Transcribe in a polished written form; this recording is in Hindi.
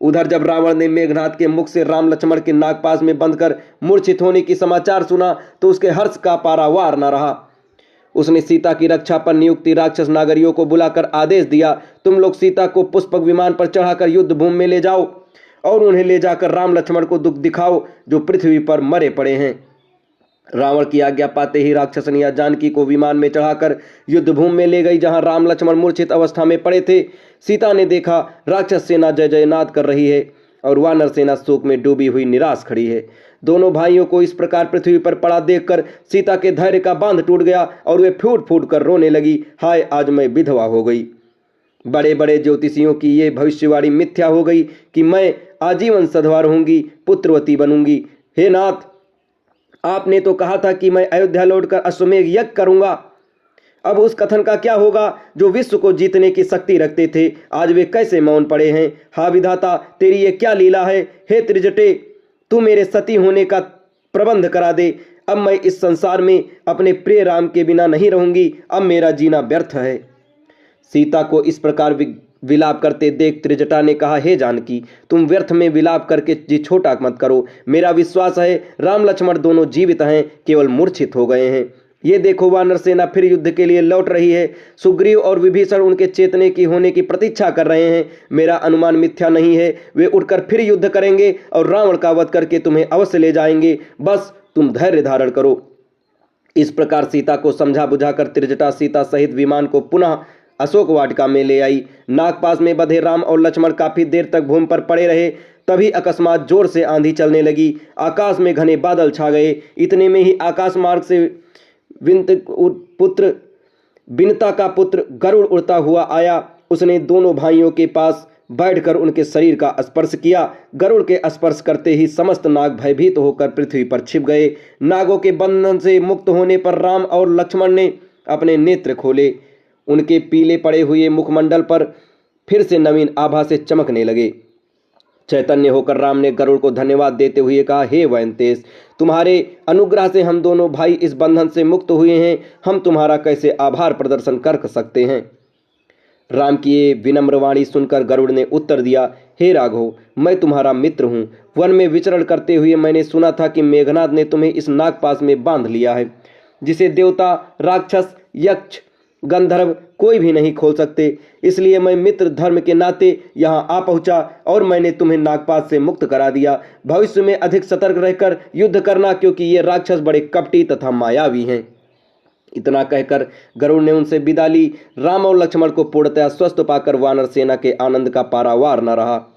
उधर जब रावण ने मेघनाद के मुख से राम लक्ष्मण के नागपाश में बंधकर मूर्छित होने की समाचार सुना तो उसके हर्ष का पारावार न रहा। उसने सीता की रक्षा पर नियुक्त राक्षस नागरियों को बुलाकर आदेश दिया, तुम लोग सीता को पुष्पक विमान पर चढ़ाकर युद्ध भूमि में ले जाओ और उन्हें ले जाकर राम लक्ष्मण को दुख दिखाओ जो पृथ्वी पर मरे पड़े हैं। रावण की आज्ञा पाते ही राक्षसनिया जानकी को विमान में चढ़ाकर युद्ध भूमि में ले गई, जहां राम लक्ष्मण मूर्छित अवस्था में पड़े थे। सीता ने देखा राक्षस सेना जय जयनाद कर रही है और वानर सेना शोक में डूबी हुई निराश खड़ी है। दोनों भाइयों को इस प्रकार पृथ्वी पर पड़ा देखकर सीता के धैर्य का बांध टूट गया और वे फूट फूट कर रोने लगी, हाय आज मैं विधवा हो गई। बड़े बड़े ज्योतिषियों की ये भविष्यवाणी मिथ्या हो गई कि मैं आजीवन सधवा रहूंगी, पुत्रवती बनूंगी। हे नाथ, आपने तो कहा था कि मैं अयोध्या लौटकर अश्वमेध यज्ञ करूंगा। अब उस कथन का क्या होगा जो विश्व को जीतने की शक्ति रखते थे? आज वे कैसे मौन पड़े हैं? हा विधाता, तेरी ये क्या लीला है? हे त्रिजटे, तू मेरे सती होने का प्रबंध करा दे। अब मैं इस संसार में अपने प्रिय राम के बिना नहीं रहूंगी। अब मेरा जीना व्यर्थ है। सीता को इस प्रकार विलाप करते देख त्रिजटा ने कहा, हे जानकी, तुम व्यर्थ में विलाप करके जी छोटा मत करो। मेरा विश्वास है राम लक्ष्मण दोनों जीवित हैं, केवल मूर्छित हो गए हैं। ये देखो वानर सेना फिर युद्ध के लिए लौट रही है। सुग्रीव और विभीषण उनके चेतने की होने की प्रतीक्षा कर रहे हैं। मेरा अनुमान मिथ्या नहीं है। वे उठकर फिर युद्ध करेंगे और रावण का वध करके तुम्हें अवश्य ले जाएंगे। बस तुम धैर्य धारण करो। इस प्रकार सीता को समझा बुझाकर त्रिजटा सीता सहित विमान को पुनः अशोक वाटिका में ले आई। नागपाश में बंधे राम और लक्ष्मण काफी देर तक भूमि पर पड़े रहे। तभी अकस्मात जोर से आंधी चलने लगी। आकाश में घने बादल छा गए। इतने में ही आकाश मार्ग से बिनता का पुत्र गरुड़ उड़ता हुआ आया। उसने दोनों भाइयों के पास बैठकर उनके शरीर का स्पर्श किया। गरुड़ के स्पर्श करते ही समस्त नाग भयभीत होकर पृथ्वी पर छिप गए। नागों के बंधन से मुक्त होने पर राम और लक्ष्मण ने अपने नेत्र खोले। उनके पीले पड़े हुए मुखमंडल पर फिर से नवीन आभा से चमकने लगे। चैतन्य होकर राम ने गरुड़ को धन्यवाद देते हुए कहा, हे वैंतेश, तुम्हारे अनुग्रह से हम दोनों भाई इस बंधन से मुक्त हुए हैं। हम तुम्हारा कैसे आभार प्रदर्शन कर सकते हैं। राम की ये विनम्र वाणी सुनकर गरुड़ ने उत्तर दिया, हे राघव, मैं तुम्हारा मित्र हूँ। वन में विचरण करते हुए मैंने सुना था कि मेघनाद ने तुम्हें इस नागपाश में बांध लिया है, जिसे देवता, राक्षस, यक्ष, गंधर्व कोई भी नहीं खोल सकते। इसलिए मैं मित्र धर्म के नाते यहाँ आ पहुंचा और मैंने तुम्हें नागपाश से मुक्त करा दिया। भविष्य में अधिक सतर्क रहकर युद्ध करना, क्योंकि ये राक्षस बड़े कपटी तथा मायावी हैं। इतना कहकर गरुड़ ने उनसे विदा ली। राम और लक्ष्मण को पूर्णतः स्वस्थ पाकर वानर सेना के आनंद का पारावार न रहा।